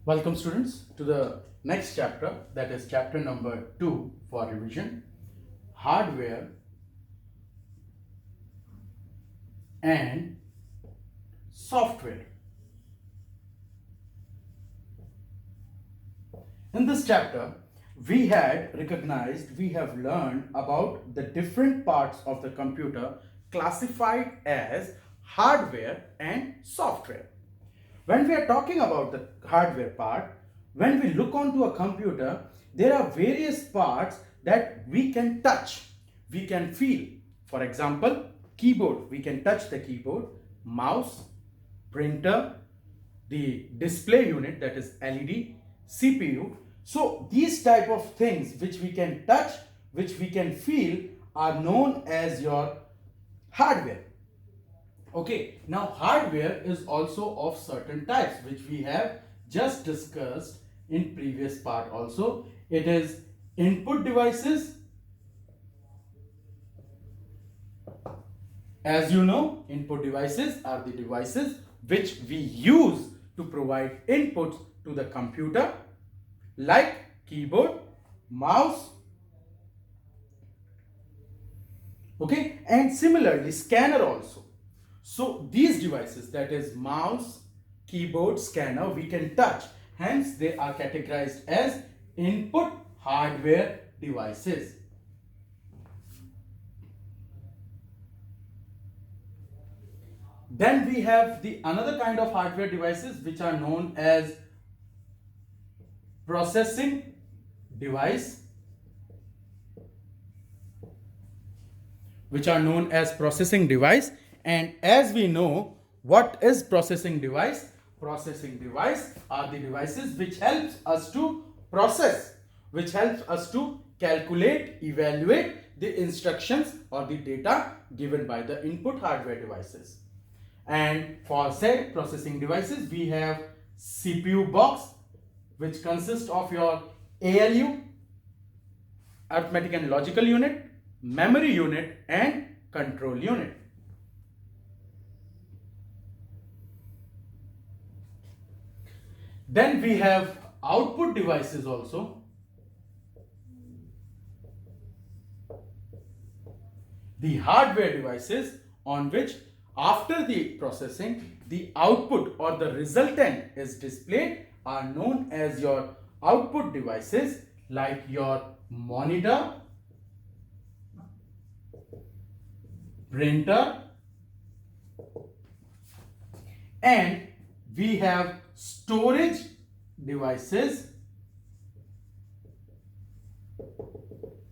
Welcome students to the next chapter, that is chapter number 2 for revision, hardware and software. In this chapter, we have learned about the different parts of the computer classified as hardware and software. When we are talking about the hardware part, when we look onto a computer, there are various parts that we can touch, we can feel. For example, keyboard, we can touch the keyboard, mouse, printer, the display unit, that is LED, CPU. So these type of things which we can touch, which we can feel, are known as your hardware. Okay, now hardware is also of certain types which we have just discussed in previous part also. It is input devices. As you know, input devices are the devices which we use to provide inputs to the computer, like keyboard, mouse, okay, and similarly scanner also. So these devices, that is mouse, keyboard, scanner, we can touch. Hence, they are categorized as input hardware devices. Then we have the another kind of hardware devices which are known as processing device, and as we know, what is processing device? Processing device are the devices which helps us to process, which helps us to calculate, evaluate the instructions or the data given by the input hardware devices. And for said processing devices, we have CPU box, which consists of your ALU, arithmetic and logical unit, memory unit, and control unit. Then we have output devices also. The hardware devices on which after the processing, the output or the resultant is displayed are known as your output devices, like your monitor, printer, and we have storage devices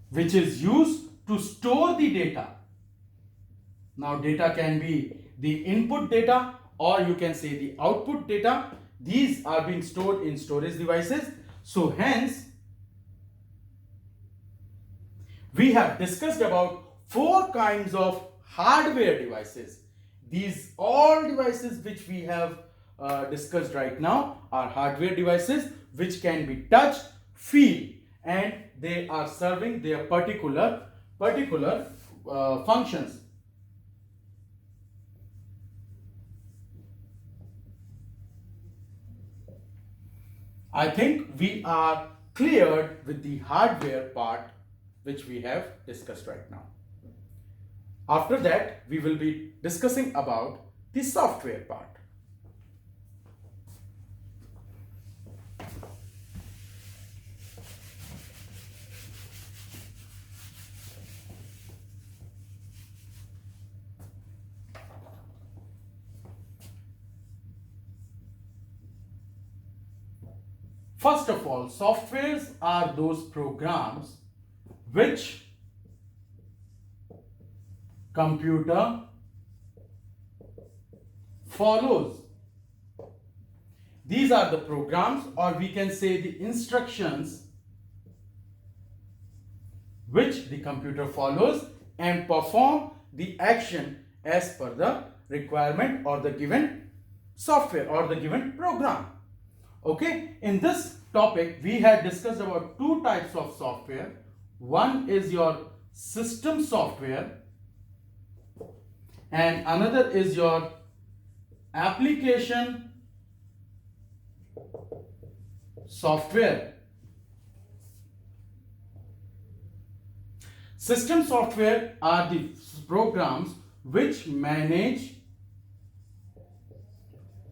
which is used to store the data. Now data can be the input data or you can say the output data. These are being stored in storage devices. So hence we have discussed about 4 kinds of hardware devices. These all devices which we have discussed right now are hardware devices which can be touched, feel, and they are serving their particular functions. I think we are cleared with the hardware part which we have discussed right now. After that, we will be discussing about the software part. First of all, softwares are those programs which computer follows. These are the programs, or we can say the instructions, which the computer follows and perform the action as per the requirement or the given software or the given program. Okay, in this topic we had discussed about 2 types of software. One is your system software and another is your application software. System software are the programs which manage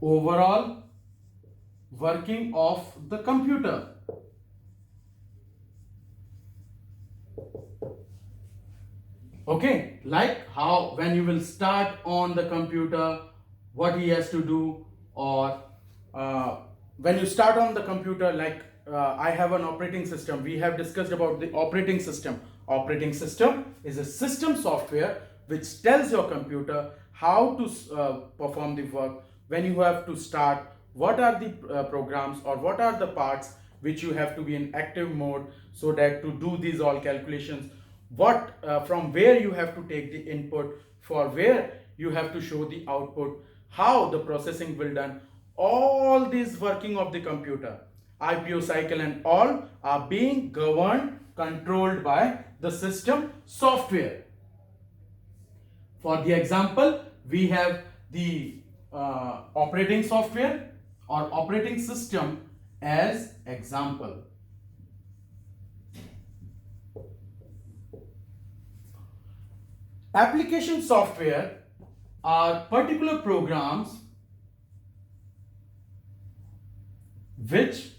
overall working of the computer. Okay, like how when you will start on the computer, what he has to do, or when you start on the computer, like I have an operating system. We have discussed about the operating system. Operating system is a system software which tells your computer how to perform the work, when you have to start, what are the programs or what are the parts which you have to be in active mode, so that to do these all calculations, what from where you have to take the input, for where you have to show the output, how the processing will done. All these working of the computer, IPO cycle and all are being governed, controlled by the system software. For the example, we have the operating software or operating system as example. Application software are particular programs which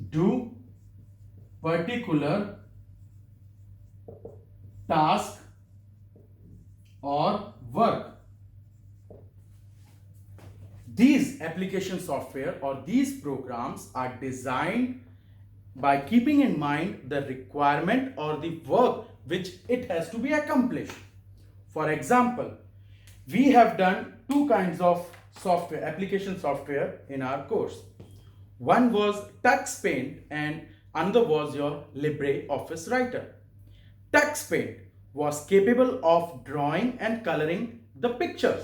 do particular task or work. These application software or these programs are designed by keeping in mind the requirement or the work which it has to be accomplished. For example, we have done two kinds of software, application software in our course. One was TuxPaint and another was your LibreOffice Writer. TuxPaint was capable of drawing and coloring the pictures,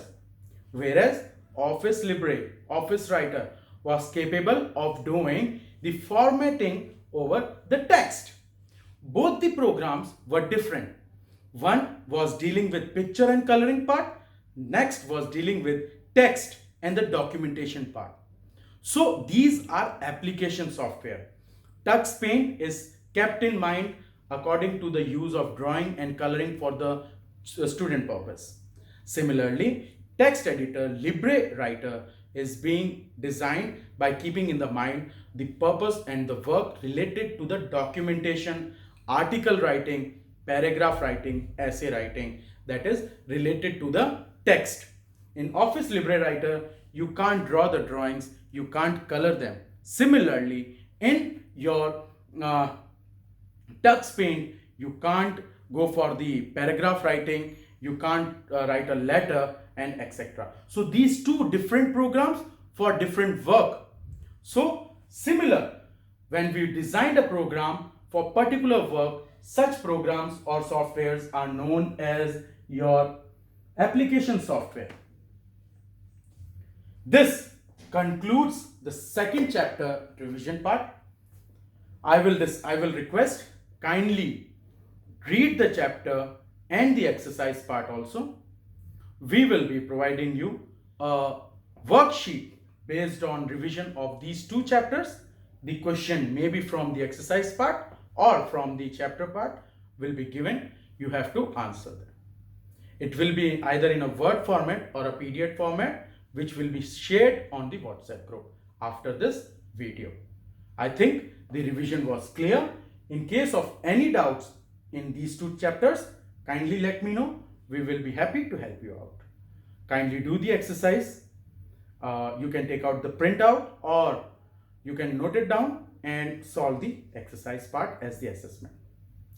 whereas LibreOffice Writer was capable of doing the formatting over the text. Both the programs were different. One was dealing with picture and coloring part, next was dealing with text and the documentation part. So these are application software. TuxPaint is kept in mind according to the use of drawing and coloring for the student purpose. Similarly, text editor LibreWriter is being designed by keeping in the mind the purpose and the work related to the documentation, article writing, paragraph writing, essay writing, that is related to the text. In Office LibreWriter, you can't draw the drawings, you can't color them. Similarly, in your TuxPaint, you can't go for the paragraph writing, you can't write a letter and etc. So these two different programs for different work. So similar, when we designed a program for particular work, such programs or softwares are known as your application software. This concludes the second chapter revision part. I will request kindly read the chapter and the exercise part also. We will be providing you a worksheet based on revision of these two chapters. The question may be from the exercise part or from the chapter part will be given. You have to answer them. It will be either in a Word format or a PDF format, which will be shared on the WhatsApp group after this video. I think the revision was clear. In case of any doubts in these two chapters, kindly let me know. We will be happy to help you out. Kindly do the exercise. You can take out the printout or you can note it down and solve the exercise part as the assessment.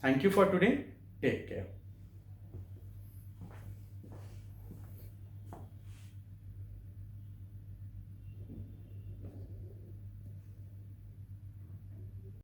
Thank you for today. Take care.